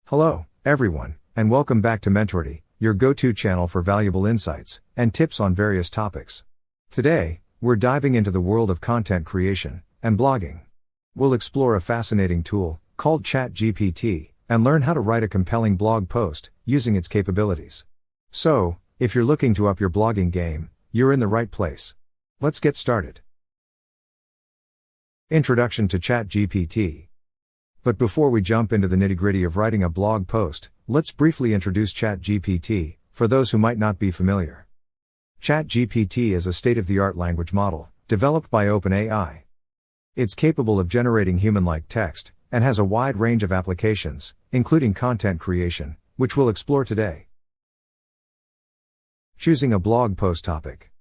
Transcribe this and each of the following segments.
Hello, everyone, and welcome back to Mentority, your go-to channel for valuable insights and tips on various topics. Today, we're diving into the world of content creation and blogging. We'll explore a fascinating tool called ChatGPT and learn how to write a compelling blog post using its capabilities. So, if you're looking to up your blogging game, you're in the right place. Let's get started. Introduction to ChatGPT. But before we jump into the nitty-gritty of writing a blog post, let's briefly introduce ChatGPT, for those who might not be familiar. ChatGPT is a state-of-the-art language model, developed by OpenAI. It's capable of generating human-like text, and has a wide range of applications, including content creation, which we'll explore today. Choosing a blog post topic.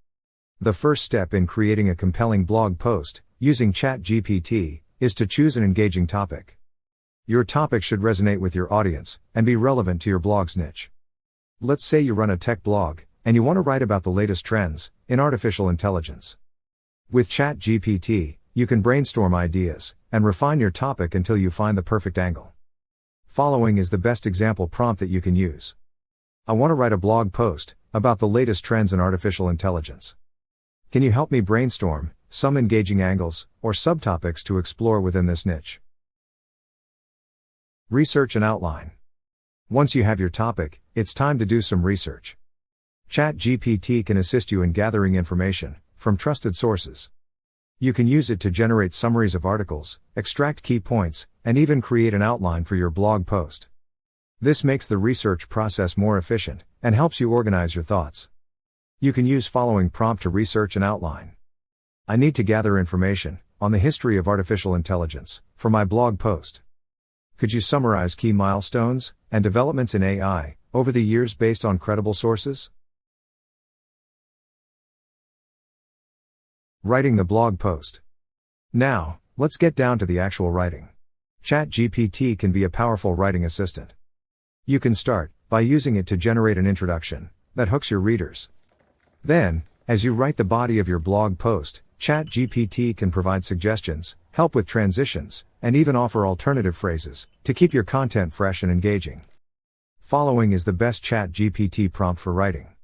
The first step in creating a compelling blog post, using ChatGPT, is to choose an engaging topic. Your topic should resonate with your audience, and be relevant to your blog's niche. Let's say you run a tech blog, and you want to write about the latest trends in artificial intelligence. With ChatGPT, you can brainstorm ideas, and refine your topic until you find the perfect angle. Following is the best example prompt that you can use. I want to write a blog post about the latest trends in artificial intelligence. Can you help me brainstorm some engaging angles or subtopics to explore within this niche? Research and outline. Once you have your topic, it's time to do some research. ChatGPT can assist you in gathering information from trusted sources. You can use it to generate summaries of articles, extract key points, and even create an outline for your blog post. This makes the research process more efficient and helps you organize your thoughts. You can use following prompt to research and outline. I need to gather information on the history of artificial intelligence for my blog post. Could you summarize key milestones and developments in AI over the years based on credible sources? Writing the blog post. Now, let's get down to the actual writing. ChatGPT can be a powerful writing assistant. You can start by using it to generate an introduction that hooks your readers. Then, as you write the body of your blog post, ChatGPT can provide suggestions, help with transitions, and even offer alternative phrases to keep your content fresh and engaging. Following is the best ChatGPT prompt for writing.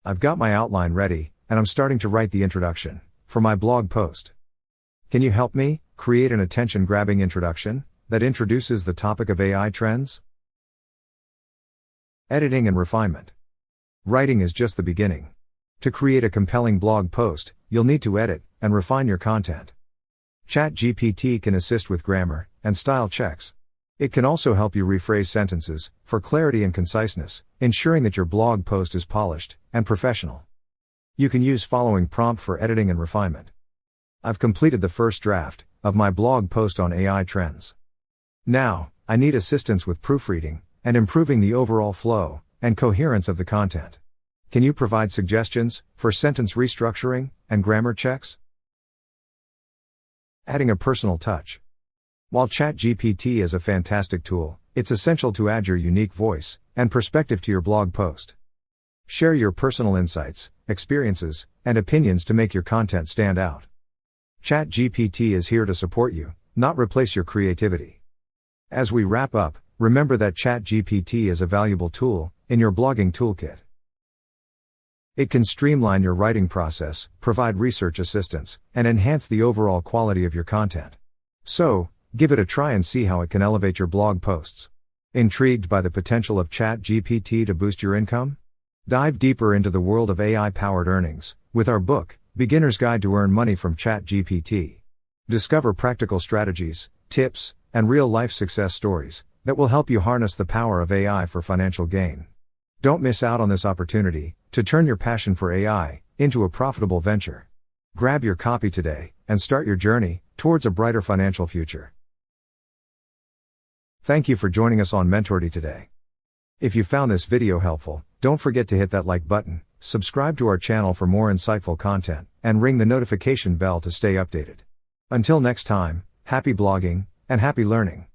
I've got my outline ready, and I'm starting to write the introduction for my blog post. Can you help me create an attention-grabbing introduction that introduces the topic of AI trends? Editing and refinement. Writing is just the beginning. To create a compelling blog post, you'll need to edit and refine your content. ChatGPT can assist with grammar and style checks. It can also help you rephrase sentences for clarity and conciseness, ensuring that your blog post is polished and professional. You can use following prompt for editing and refinement. I've completed the first draft of my blog post on AI trends. Now, I need assistance with proofreading and improving the overall flow and coherence of the content. Can you provide suggestions for sentence restructuring and grammar checks? Adding a personal touch. While ChatGPT is a fantastic tool, it's essential to add your unique voice and perspective to your blog post. Share your personal insights, experiences, and opinions to make your content stand out. ChatGPT is here to support you, not replace your creativity. As we wrap up, remember that ChatGPT is a valuable tool in your blogging toolkit. It can streamline your writing process, provide research assistance, and enhance the overall quality of your content. So, give it a try and see how it can elevate your blog posts. Intrigued by the potential of ChatGPT to boost your income? Dive deeper into the world of AI-powered earnings with our book, Beginner's Guide to Earn Money from ChatGPT. Discover practical strategies, tips, and real-life success stories that will help you harness the power of AI for financial gain. Don't miss out on this opportunity to turn your passion for AI into a profitable venture. Grab your copy today and start your journey towards a brighter financial future. Thank you for joining us on Mentority today. If you found this video helpful, don't forget to hit that like button, subscribe to our channel for more insightful content, and ring the notification bell to stay updated. Until next time, happy blogging and happy learning.